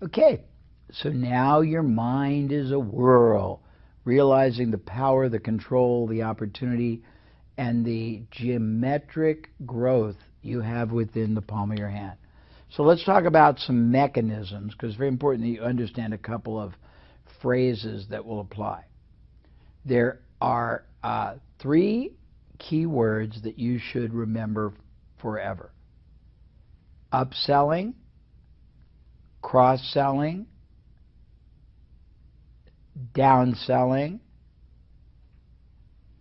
Okay, so now your mind is a whirl, realizing the power, the control, the opportunity, and the geometric growth you have within the palm of your hand. So let's talk about some mechanisms, because it's very important that you understand a couple of phrases that will apply. There are three key words that you should remember forever: upselling, cross-selling, downselling,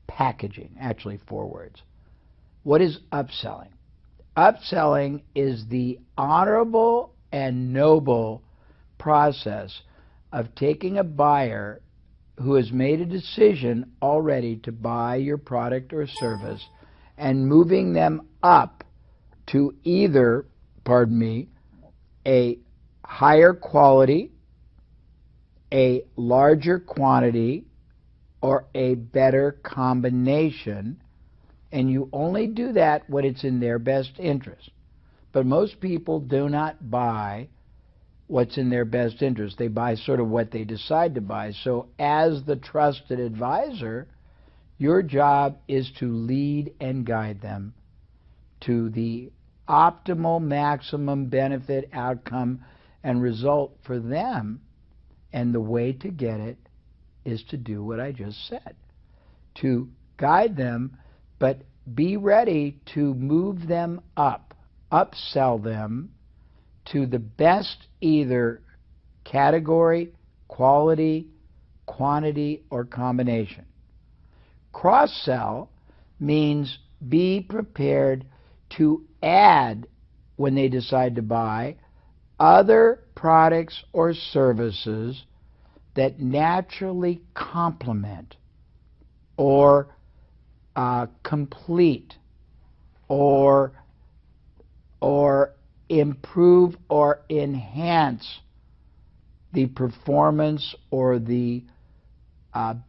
packaging. Actually, four words. What is upselling? Upselling is the honorable and noble process of taking a buyer who has made a decision already to buy your product or service and moving them up to either, pardon me, a higher quality, a larger quantity, or a better combination, and you only do that when it's in their best interest. But most people do not buy what's in their best interest. They buy sort of what they decide to buy. So as the trusted advisor, your job is to lead and guide them to the optimal, maximum benefit, outcome, and result for them. And the way to get it is to do what I just said, to guide them, but be ready to move them up, upsell them to the best either category, quality, quantity, or combination. Cross-sell means be prepared to add, when they decide to buy, other products or services that naturally complement or complete or improve or enhance the performance or the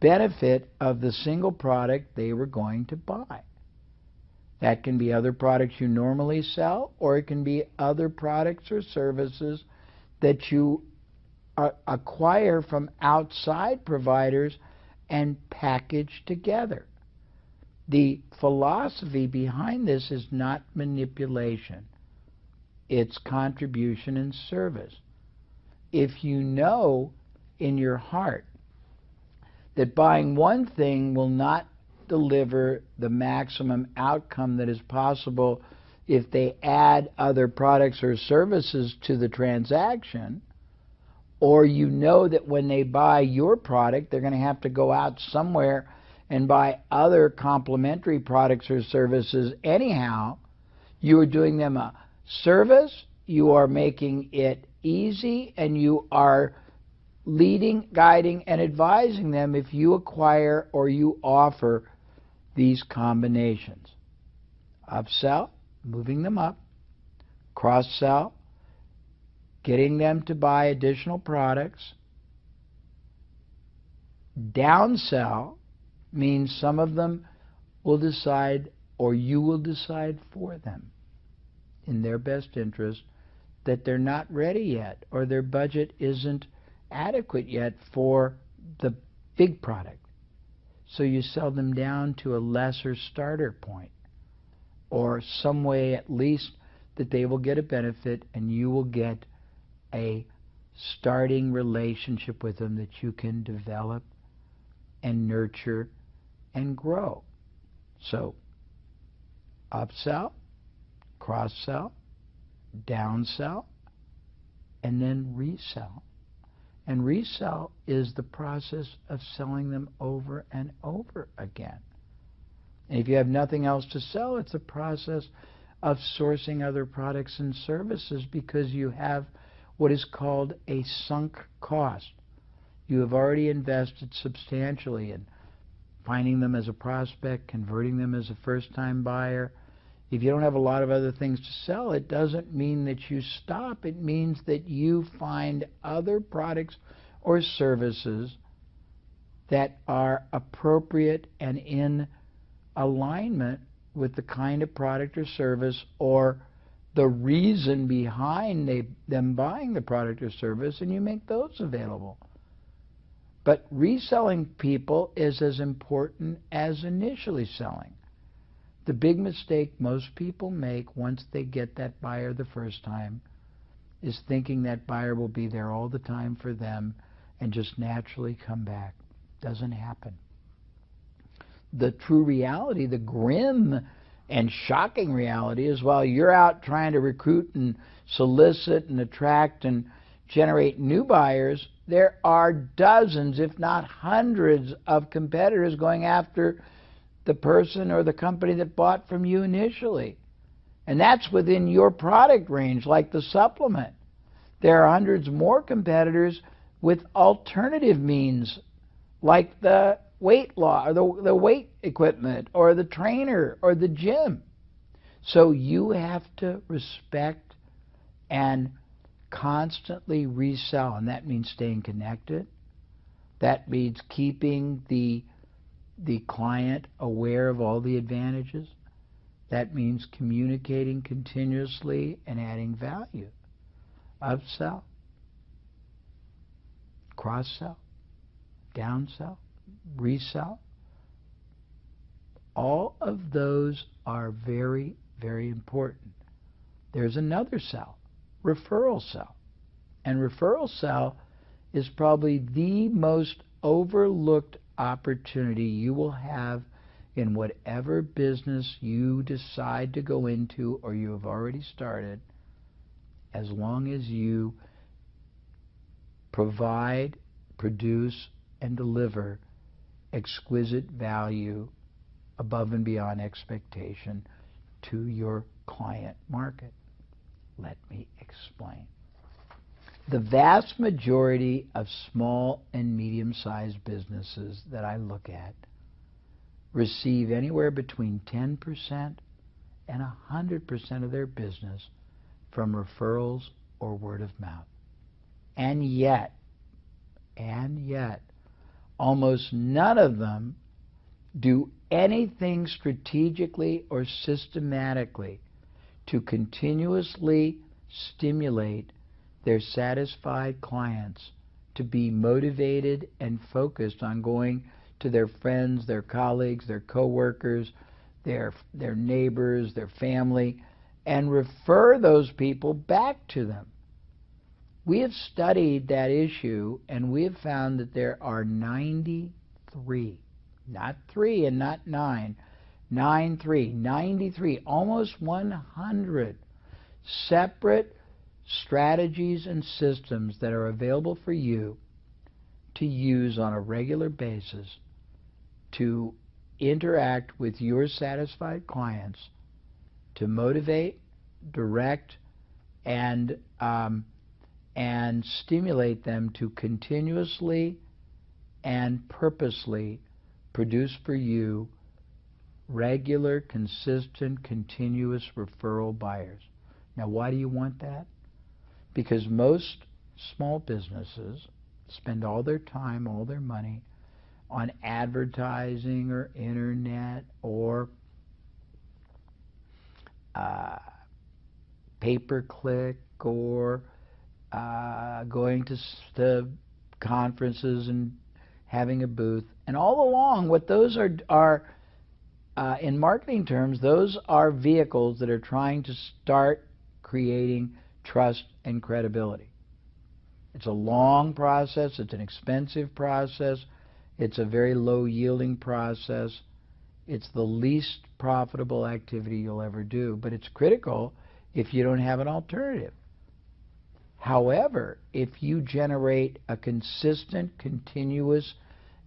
benefit of the single product they were going to buy. That can be other products you normally sell, or it can be other products or services that you acquire from outside providers and package together. The philosophy behind this is not manipulation. It's contribution and service. If you know in your heart that buying one thing will not deliver the maximum outcome that is possible if they add other products or services to the transaction, or you know that when they buy your product, they're going to have to go out somewhere and buy other complementary products or services anyhow, you are doing them a service, you are making it easy, and you are leading, guiding, and advising them if you acquire or you offer these combinations. Upsell, moving them up. Cross-sell, getting them to buy additional products. Downsell means some of them will decide, or you will decide for them, in their best interest, that they're not ready yet, or their budget isn't adequate yet for the big product. So you sell them down to a lesser starter point, or some way at least that they will get a benefit and you will get a starting relationship with them that you can develop and nurture and grow. So upsell, cross-sell, downsell, and then resell. And resell is the process of selling them over and over again. And if you have nothing else to sell, it's a process of sourcing other products and services, because you have what is called a sunk cost. You have already invested substantially in finding them as a prospect, converting them as a first-time buyer. If you don't have a lot of other things to sell, it doesn't mean that you stop. It means that you find other products or services that are appropriate and in alignment with the kind of product or service or the reason behind them buying the product or service, and you make those available. But reselling people is as important as initially selling. The big mistake most people make once they get that buyer the first time is thinking that buyer will be there all the time for them and just naturally come back. Doesn't happen. The true reality, the grim and shocking reality, is while you're out trying to recruit and solicit and attract and generate new buyers, there are dozens, if not hundreds, of competitors going after the person or the company that bought from you initially. And that's within your product range, like the supplement. There are hundreds more competitors with alternative means, like the weight loss, or the weight equipment, or the trainer, or the gym. So you have to respect and constantly resell, and that means staying connected. That means keeping the client aware of all the advantages. That means communicating continuously and adding value. Upsell, cross-sell, downsell, resell. All of those are very, very important. There's another sell, referral sell. And referral sell is probably the most overlooked opportunity you will have in whatever business you decide to go into or you have already started, as long as you provide, produce, and deliver exquisite value above and beyond expectation to your client market. Let me explain. The vast majority of small and medium-sized businesses that I look at receive anywhere between 10% and 100% of their business from referrals or word of mouth. And yet, almost none of them do anything strategically or systematically to continuously stimulate their satisfied clients to be motivated and focused on going to their friends, their colleagues, their coworkers, their neighbors, their family, and refer those people back to them. We have studied that issue, and we have found that there are 93, not 3 and not 9, 93, almost 100 separate strategies and systems that are available for you to use on a regular basis to interact with your satisfied clients, to motivate, direct, and stimulate them to continuously and purposely produce for you regular, consistent, continuous referral buyers. Now, why do you want that? Because most small businesses spend all their time, all their money on advertising or internet or pay-per-click or going to conferences and having a booth. And all along, what those are in marketing terms, those are vehicles that are trying to start creating trust and credibility. It's a long process. It's an expensive process. It's a very low-yielding process. It's the least profitable activity you'll ever do, but it's critical if you don't have an alternative. However, if you generate a consistent, continuous,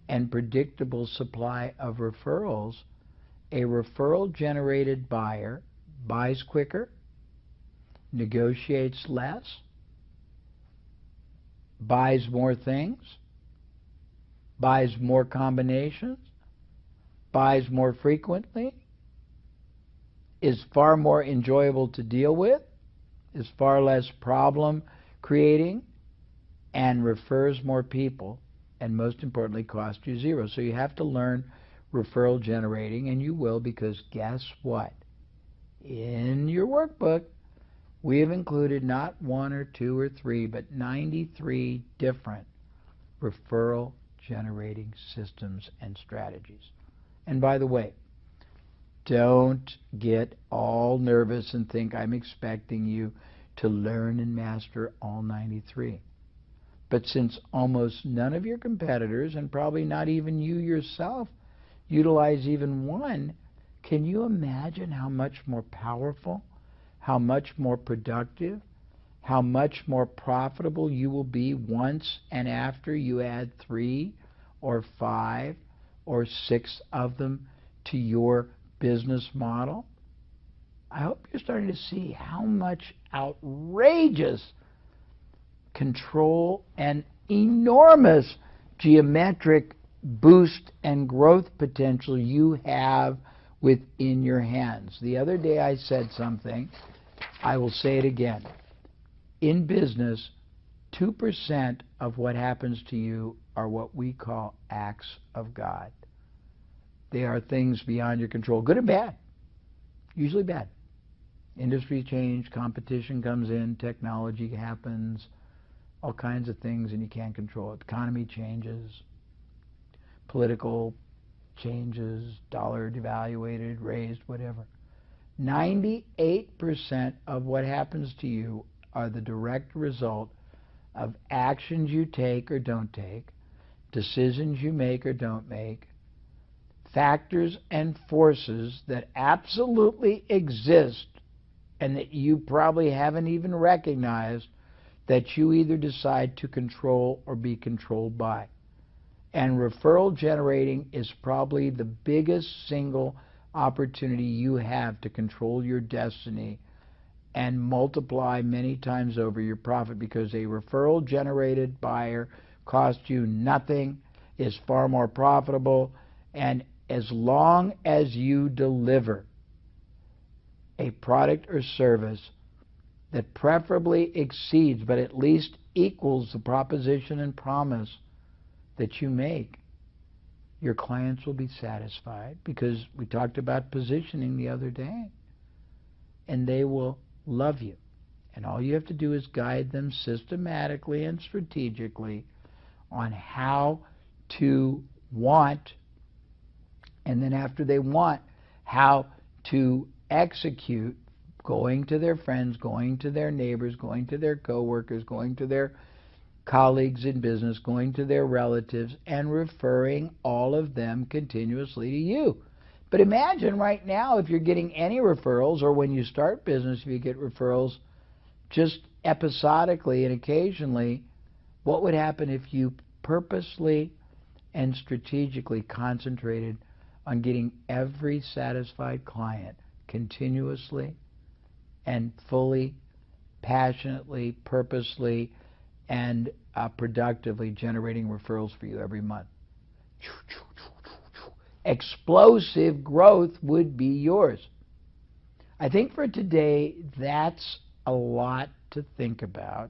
and predictable supply of referrals, a referral-generated buyer buys quicker, negotiates less, buys more things, buys more combinations, buys more frequently, is far more enjoyable to deal with, is far less problem creating, and refers more people, and most importantly, costs you zero. So you have to learn referral generating, and you will, because guess what? In your workbook, We have included not one or two or three, but 93 different referral generating systems and strategies. And by the way, don't get all nervous and think I'm expecting you to learn and master all 93. But since almost none of your competitors, and probably not even you yourself, utilize even one, can you imagine how much more powerful, how much more productive, how much more profitable you will be once and after you add 3 or 5 or 6 of them to your business model? I hope you're starting to see how much outrageous control and enormous geometric boost and growth potential you have within your hands. The other day I said something, I will say it again. In business, 2% of what happens to you are what we call acts of God. They are things beyond your control, good and bad, usually bad. Industry change, competition comes in, technology happens, all kinds of things, and you can't control it. Economy changes, political changes, dollar devaluated, raised, whatever. 98% of what happens to you are the direct result of actions you take or don't take, decisions you make or don't make, factors and forces that absolutely exist and that you probably haven't even recognized, that you either decide to control or be controlled by. And referral generating is probably the biggest single opportunity you have to control your destiny and multiply many times over your profit, because a referral generated buyer costs you nothing, is far more profitable, and as long as you deliver a product or service that preferably exceeds but at least equals the proposition and promise that you make, your clients will be satisfied, because we talked about positioning the other day, and they will love you. And all you have to do is guide them systematically and strategically on how to want, and then after they want, how to execute, going to their friends, going to their neighbors, going to their coworkers, going to their colleagues in business, going to their relatives, and referring all of them continuously to you. But imagine right now, if you're getting any referrals, or when you start business, if you get referrals just episodically and occasionally, what would happen if you purposely and strategically concentrated on getting every satisfied client continuously and fully, passionately, purposely, and productively generating referrals for you every month? Explosive growth would be yours. I think for today, that's a lot to think about.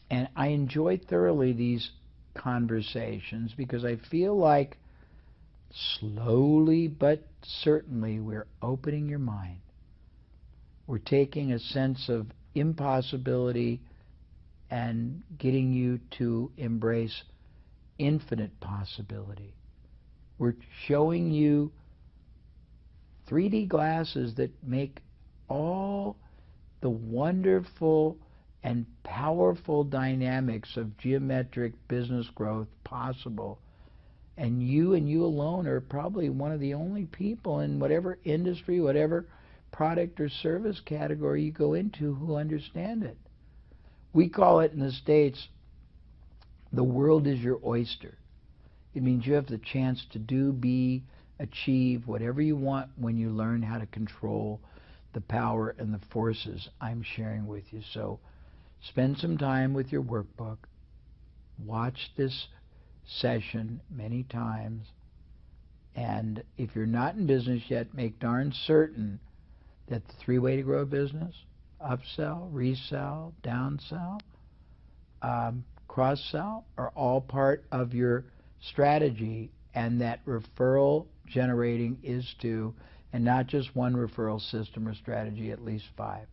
And I enjoy thoroughly these conversations, because I feel like slowly but certainly we're opening your mind. We're taking a sense of impossibility and getting you to embrace infinite possibility. We're showing you 3D glasses that make all the wonderful and powerful dynamics of geometric business growth possible. And you alone are probably one of the only people in whatever industry, whatever product or service category you go into, who understand it. We call it in the States, the world is your oyster. It means you have the chance to do, be, achieve whatever you want when you learn how to control the power and the forces I'm sharing with you. So spend some time with your workbook. Watch this session many times. And if you're not in business yet, make darn certain that the 3-way to grow a business, upsell, resell, downsell, cross-sell, are all part of your strategy, and that referral generating is too, and not just one referral system or strategy, at least 5.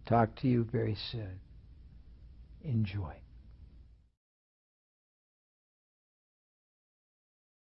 Talk to you very soon. Enjoy.